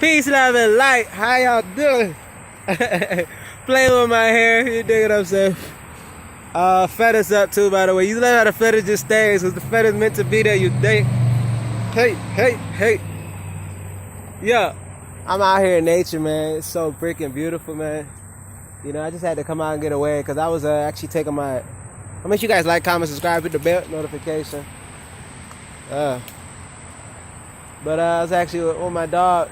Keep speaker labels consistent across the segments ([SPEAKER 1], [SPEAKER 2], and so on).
[SPEAKER 1] Peace, love, and light. How y'all doing? Playing with my hair. You dig what I'm saying? Feathers up too, by the way. You know how the feathers just stays, because the feathers meant to be there, you think? Hey. Yeah. I'm out here in nature, man. It's so freaking beautiful, man. You know, I just had to come out and get away, because I was actually taking my... I'll make sure you guys like, comment, subscribe, hit the bell notification. But I was actually with my dog,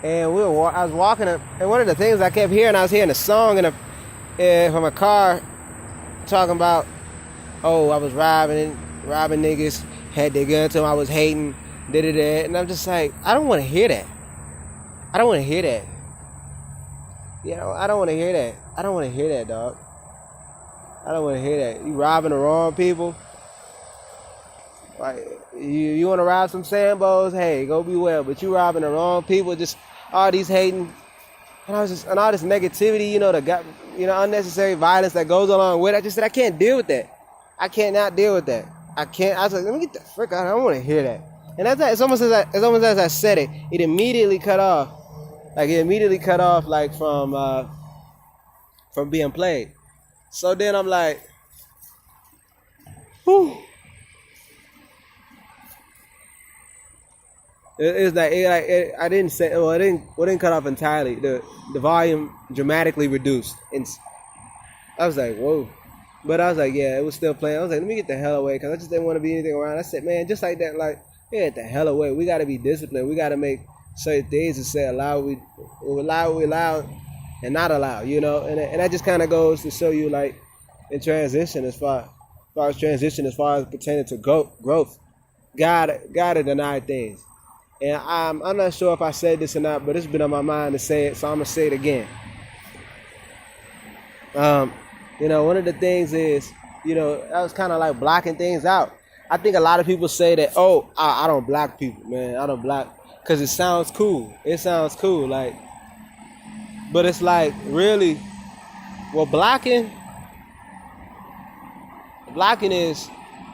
[SPEAKER 1] and I was walking, and one of the things I kept hearing, I was hearing a song from a car talking about, oh, I was robbing niggas, had their gun to them, I was hating, and I'm just like, I don't want to hear that. I don't want to hear that. You know, I don't want to hear that. I don't want to hear that, dog. I don't want to hear that. You robbing the wrong people. Like, you want to rob some Sambos? Hey, go be well. But you robbing the wrong people. Just all these hating, and all this negativity. The unnecessary violence that goes along with it. I just said I can't deal with that. I cannot deal with that. I can't. I was like, let me get the frick out. I don't want to hear that. And it's almost as I said it. It immediately cut off. Like from being played. So then I'm like, whew. It's like I didn't say. Well, it didn't cut off entirely. The volume dramatically reduced, and I was like, whoa. But I was like, yeah, it was still playing. I was like, let me get the hell away, because I just didn't want to be anything around. I said, man, just like that, like, get the hell away. We got to be disciplined. We got to make certain things and say allow what we allow and not allow. And that just kind of goes to show you, like, in transition as far as pertaining to growth, gotta deny things. And I'm not sure if I said this or not, but it's been on my mind to say it, so I'm going to say it again. One of the things is, I was kind of like blocking things out. I think a lot of people say that, oh, I don't block people, man. I don't block, because it sounds cool. Like, but it's like, really, well, blocking is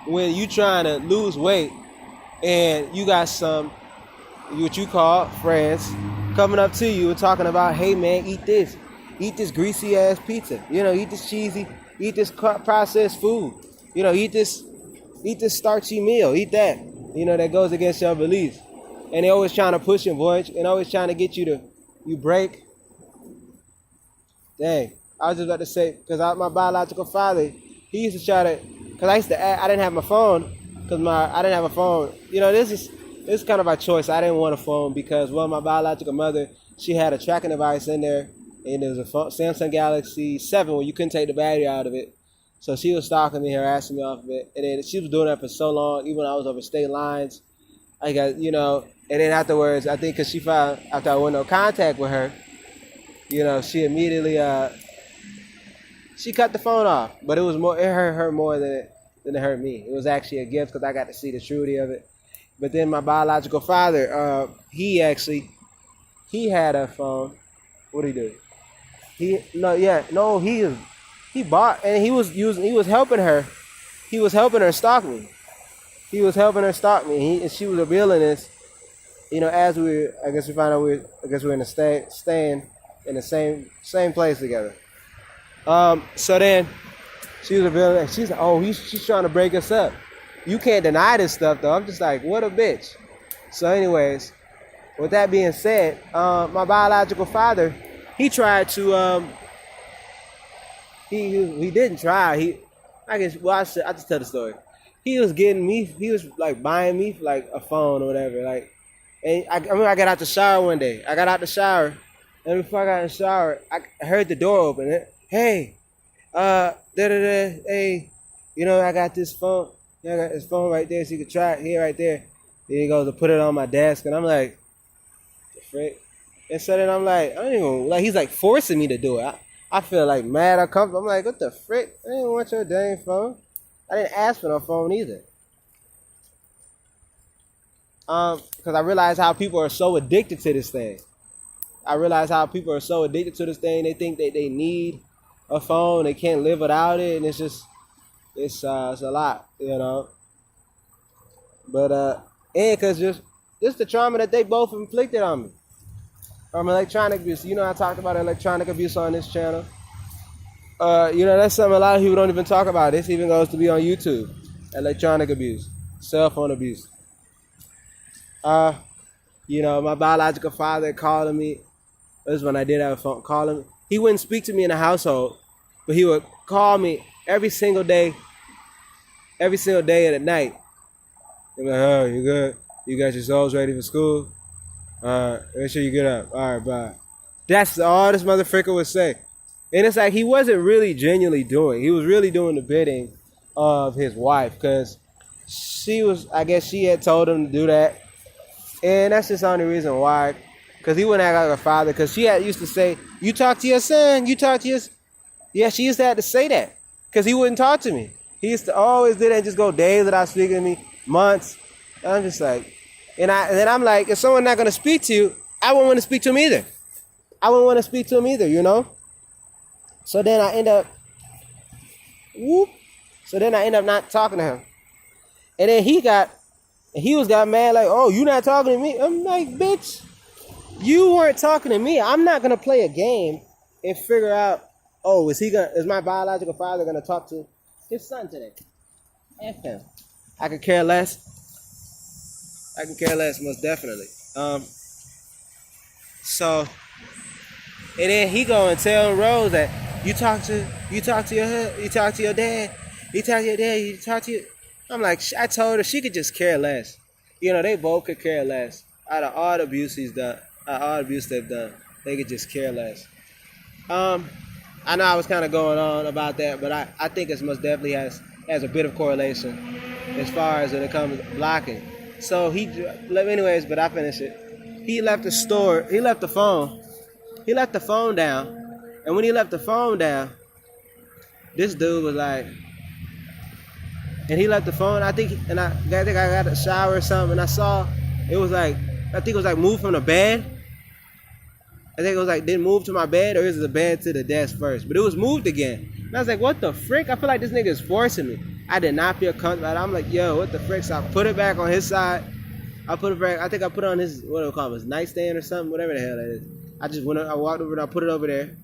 [SPEAKER 1] when you trying to lose weight and you got some, what you call friends, coming up to you and talking about, hey man, eat this greasy ass pizza, eat this cheesy, eat this processed food, eat this starchy meal, eat that, that goes against your beliefs. And they always trying to push your voice and always trying to get you break. Dang, I was just about to say, because my biological father, he used to try to, because I didn't have my phone, I didn't have a phone. This is kind of by choice. I didn't want a phone because, well, my biological mother, she had a tracking device in there, and there was a Samsung Galaxy 7 where you couldn't take the battery out of it. So she was stalking me, harassing me off of it, and then she was doing that for so long, even when I was over state lines. I got, and then afterwards, I think because she found, after I went no contact with her, she immediately, she cut the phone off. But it hurt her more than it hurt me. It was actually a gift because I got to see the truth of it. But then my biological father, he had a phone. What did he do? He bought, and he was helping her. He was helping her stalk me. And she was revealing this, as we found out we're in the staying in the same place together. So then she was revealing that she's like, oh, she's trying to break us up. You can't deny this stuff, though. I'm just like, what a bitch. So anyways, with that being said, my biological father, he tried to, he didn't try. I'll just tell the story. He was like buying me like a phone or whatever. Like, and I got out the shower one day. And before I got in the shower, I heard the door open. Hey, hey, I got this phone. I got this phone right there, so you can try it here, right there. Then he goes to put it on my desk, and I'm like, the frick? And so then I'm like, I don't even, like, he's like forcing me to do it. I feel like mad, uncomfortable. I'm like, what the frick? I didn't want your dang phone. I didn't ask for no phone either. Because I realized how people are so addicted to this thing. They think that they need a phone. They can't live without it, and it's a lot, But and because this the trauma that they both inflicted on me from electronic abuse. You know, I talked about electronic abuse on this channel. That's something a lot of people don't even talk about. This even goes to be on YouTube. Electronic abuse, cell phone abuse. My biological father calling me. This is when I did have a phone calling. He wouldn't speak to me in the household, but he would call me every single day at night. He'd be like, oh, you good? You got your souls ready for school? Make sure you get up. All right, bye. That's all this motherfucker would say. And it's like he wasn't really genuinely doing. He was really doing the bidding of his wife because I guess she had told him to do that. And that's just the only reason why. Because he wouldn't act like a father. Because she used to say, you talk to your son, you talk to your... Yeah, she used to have to say that. Because he wouldn't talk to me. He used to always do that and just go days without speaking to me, months. And I'm just like... And then I'm like, if someone's not going to speak to you, I wouldn't want to speak to him either. So then I end up... not talking to him. And then he got mad like, oh, you not talking to me? I'm like, bitch, you weren't talking to me. I'm not going to play a game and figure out, oh, is my biological father going to talk to his son today? F him. I could care less. Most definitely. And then he go and tell Rose that you talk to your dad. I'm like, I told her she could just care less. They both could care less. Out of all the abuse they've done, they could just care less. I know I was kind of going on about that, but I think it most definitely has a bit of correlation as far as when it comes to blocking. So but I finished it. He left the store. He left the phone. He left the phone down. And when he left the phone down, this dude was like, and he left the phone. I think I got a shower or something, and I saw it was like, moved from the bed. I think it was like, didn't move to my bed, or is it the bed to the desk first? But it was moved again. And I was like, what the frick? I feel like this nigga is forcing me. I did not feel comfortable. I'm like, yo, what the frick? So I put it back on his side. I put it back. I think I put it on his, what do we call it, his nightstand or something, whatever the hell that is. I walked over and I put it over there.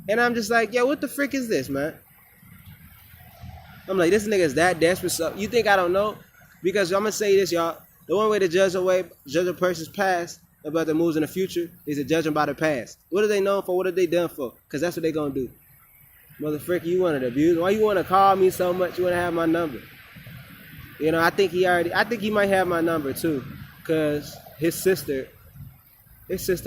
[SPEAKER 1] And I'm just like, yo, what the frick is this, man? I'm like, this nigga is that desperate. So you think I don't know? Because I'm going to say this, y'all. The one way to judge a person's past about their moves in the future is to judge them by their past. What are they known for? What have they done for? Because that's what they going to do. Motherfucker, you wanted to abuse. Why you want to call me so much? You want to have my number. I think he might have my number too. Because his sister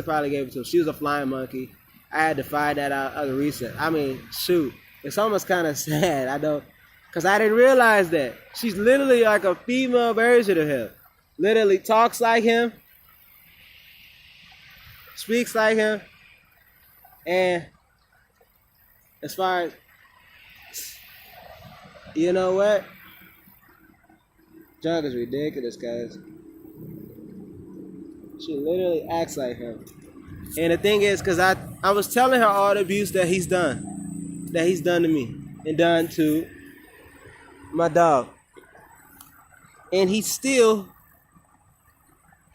[SPEAKER 1] probably gave it to him. She was a flying monkey. I had to find that out other recent. I mean, shoot. It's almost kind of sad. I know. Because I didn't realize that. She's literally like a female version of him. Literally talks like him. Speaks like him. And as far as, you know what? Junk is ridiculous, guys. She literally acts like him. And the thing is, because I was telling her all the abuse that he's done to me and done to my dog. And he still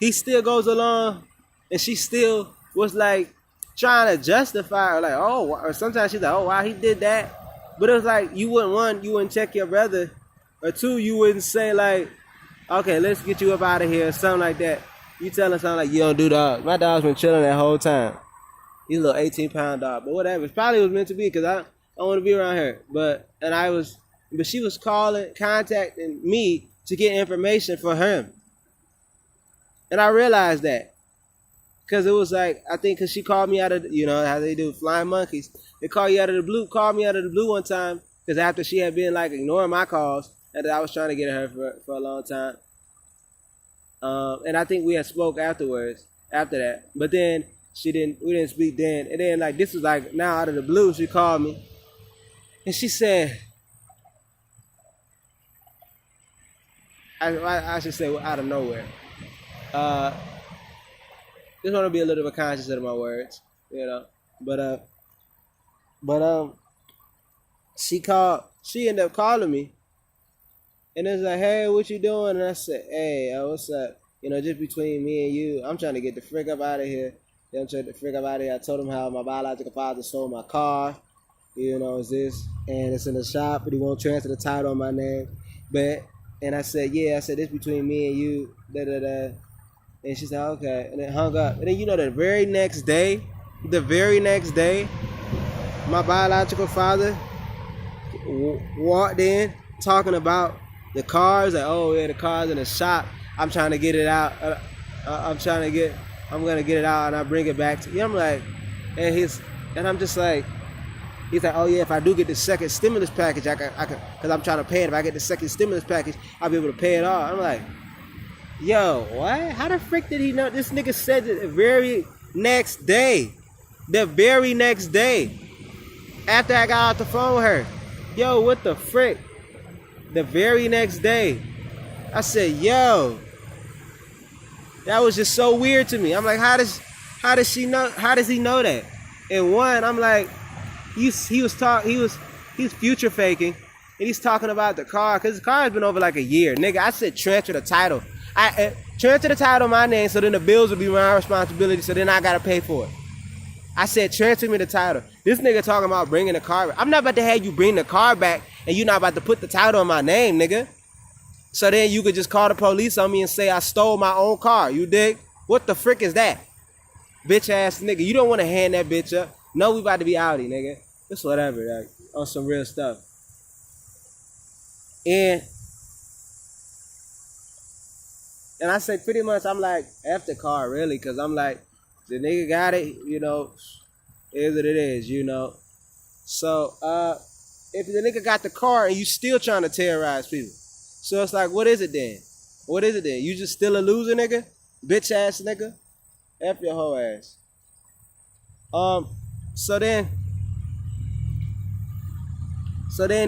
[SPEAKER 1] goes along, and she still was like trying to justify, like, oh, or sometimes she's like, oh, wow, he did that. But it was like, you wouldn't check your brother, or two, you wouldn't say like, okay, let's get you up out of here, or something like that. You telling something like, you don't do dog. My dog's been chilling that whole time. He's a little 18-pound dog, but whatever. It probably was meant to be, because I want to be around her. But she was contacting me to get information for him. And I realized that. Because it was like, I think because she called me out of, how they do, flying monkeys. They call you out of the blue, called me out of the blue one time, because after she had been like ignoring my calls, and I was trying to get at her for a long time. And I think we had spoke afterwards, after that. But then we didn't speak then. And then like, this was like now out of the blue, she called me. And she said, I should say out of nowhere. Just want to be a little bit conscious of my words, But she ended up calling me. And it's like, hey, what you doing? And I said, hey, what's up? You know, just between me and you, I'm trying to get the frick up out of here. I'm trying to frick up out of here. I told him how my biological father stole my car. You know, it's this, and it's in the shop, but he won't transfer the title on my name. And I said, yeah, I said, this between me and you, da-da-da. And she said, okay, and then hung up. And then, you know, the very next day, my biological father walked in talking about the cars. Like, oh, yeah, the car's in the shop. I'm trying to get it out. I'm going to get it out, and I'll bring it back to you. I'm like, and I'm just like, he's like, oh yeah, if I do get the second stimulus package, I can, because I'm trying to pay it. If I get the second stimulus package, I'll be able to pay it off. I'm like, yo, what? How the frick did he know? This nigga said it the very next day. After I got off the phone with her. Yo, what the frick? The very next day. I said, yo. That was just so weird to me. I'm like, how does he know that? And one, I'm like, he was future faking, and he's talking about the car, because the car has been over like a year. Nigga, I said transfer the title. Transfer the title in my name, so then the bills will be my responsibility, so then I gotta pay for it. I said transfer me the title. This nigga talking about bringing the car back. I'm not about to have you bring the car back, and you're not about to put the title on my name, nigga. So then you could just call the police on me and say I stole my own car. You dig? What the frick is that? Bitch ass nigga. You don't want to hand that bitch up. No, we about to be outie, nigga. It's whatever, like, on some real stuff. And I say pretty much, I'm like, F the car, really, because I'm like, the nigga got it, you know, is what it is, you know. So, if the nigga got the car and you still trying to terrorize people, so it's like, what is it then? You just still a loser, nigga? Bitch ass nigga? F your whole ass. So then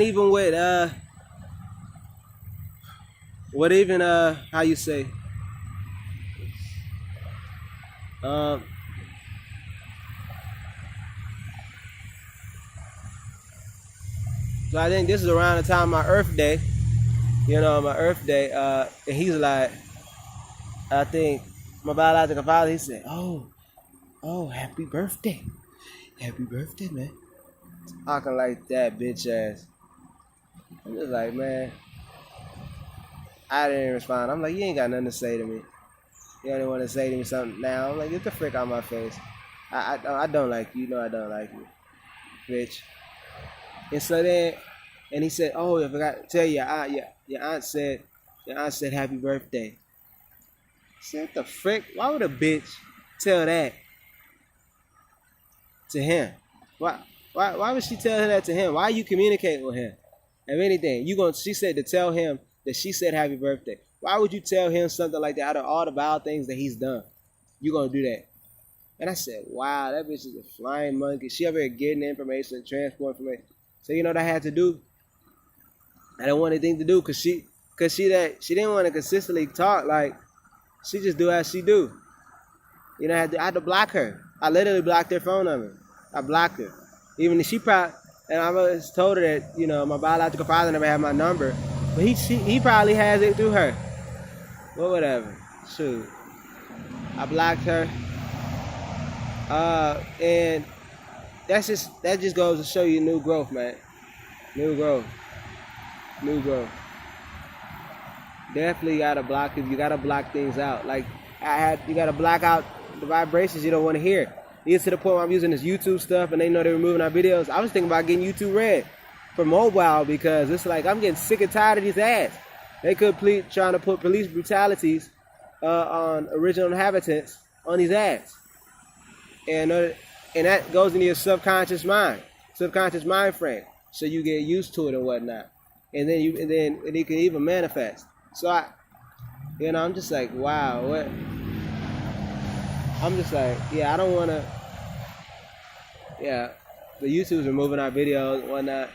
[SPEAKER 1] even with, how you say, so I think this is around the time of my Earth Day. You know, my Earth Day, and he's like, I think my biological father, he said, oh, happy birthday, man. Talking like that, bitch ass. I'm just like, man, I didn't respond. I'm like, you ain't got nothing to say to me. You only want to say to me something now. I'm like, get the frick out of my face. I don't like you. You know I don't like you, bitch. And so then, and he said, oh, I forgot to tell you, your aunt said happy birthday. I said, what the frick? Why would a bitch tell that to him? Why would she tell that to him? Why are you communicating with him? If anything, she said to tell him that she said happy birthday. Why would you tell him something like that out of all the vile things that he's done? You gonna do that? And I said, wow, that bitch is a flying monkey. She over here getting the information, transport information. So you know what I had to do? I didn't want anything to do because she didn't want to consistently talk. Like, she just do as she do. You know, I had to block her. I literally blocked her phone number. I blocked her. Even if she probably, and I was told her that, you know, my biological father never had my number, but he probably has it through her. Well, whatever. Shoot. I blocked her. And that just goes to show you new growth, man. New growth. Definitely gotta block it. You gotta block things out. Like you gotta block out the vibrations you don't want to hear. It's to the point where I'm using this YouTube stuff and they know they're removing our videos. I was thinking about getting YouTube Red for mobile because it's like I'm getting sick and tired of these ads. They could trying to put police brutalities on original inhabitants on these ads, and that goes into your subconscious mind frame. So you get used to it and whatnot, and then it can even manifest. So I'm just like, wow, what? I'm just like, yeah, I don't want to. Yeah, the YouTube's removing our videos and whatnot,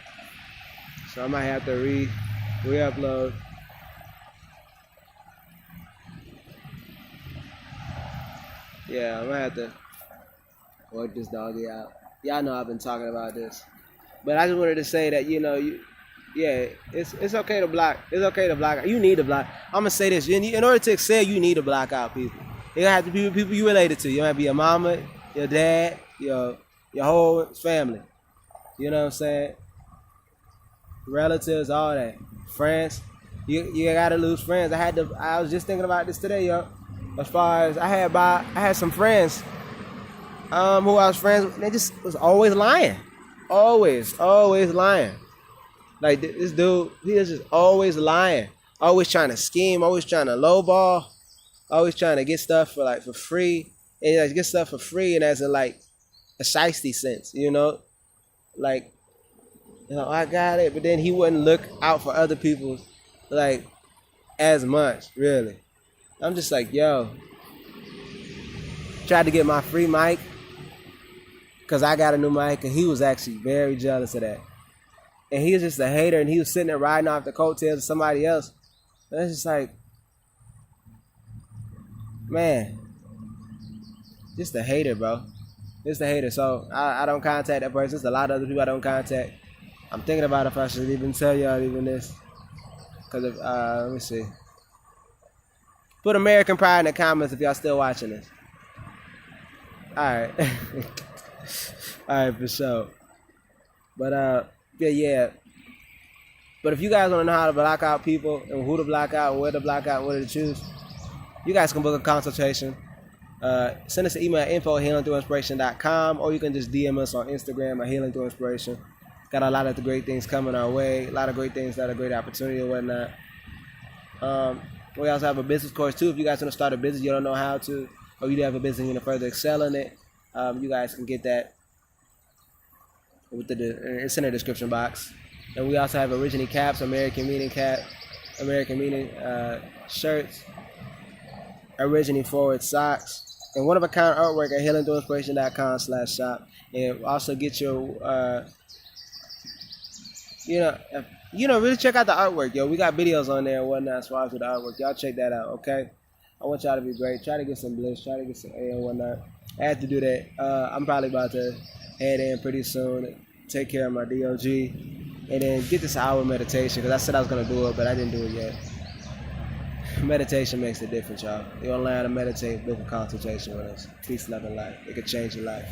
[SPEAKER 1] so I might have to re-upload. Yeah, I might have to work this doggy out. Y'all know I've been talking about this. But I just wanted to say that, Yeah, it's okay to block. It's okay to block. You need to block. I'm gonna say this: in order to excel, you need to block out people. It have to be people you related to. You might be your mama, your dad, your whole family. You know what I'm saying? Relatives, all that. Friends. You gotta lose friends. I was just thinking about this today, yo. As far as I had some friends who I was friends with, they just was always lying. Always lying. Like this dude, he was just always lying. Always trying to scheme, always trying to lowball, always trying to get stuff for free. And like get stuff for free and as in like a shiesty sense, you know? Like, I got it, but then he wouldn't look out for other people's like as much, really. I'm just like, yo, tried to get my free mic because I got a new mic, and he was actually very jealous of that. And he was just a hater, and he was sitting there riding off the coattails of somebody else. And it's just like, man, just a hater, bro. Just a hater. So I don't contact that person. There's a lot of other people I don't contact. I'm thinking about if I should even tell y'all even this. Because let me see. Put American Pride in the comments if y'all still watching this. Alright. Alright, for sure. But yeah. But if you guys want to know how to block out people and who to block out, where to block out, what to choose, you guys can book a consultation. Send us an email at info@healingthroughinspiration.com, or you can just DM us on Instagram at healingthroughinspiration. Got a lot of the great things coming our way. A lot of great things that are a great opportunity and whatnot. We also have a business course too. If you guys want to start a business, you don't know how to, or you have a business and you want to further excel in it, you guys can get that with it's in the description box. And we also have Origine caps, American Meaning shirts, Origine forward socks, and one-of-a-kind artwork at healingthroughinspiration.com/shop. And also get your really check out the artwork, yo. We got videos on there and whatnot as far as with the artwork. Y'all check that out, okay? I want y'all to be great. Try to get some bliss. Try to get some A and whatnot. I have to do that. I'm probably about to head in pretty soon, take care of my DOG, and then get this hour meditation, because I said I was going to do it, but I didn't do it yet. Meditation makes a difference, y'all. You want to learn how to meditate, book a consultation with us. Peace, love, and life. It could change your life.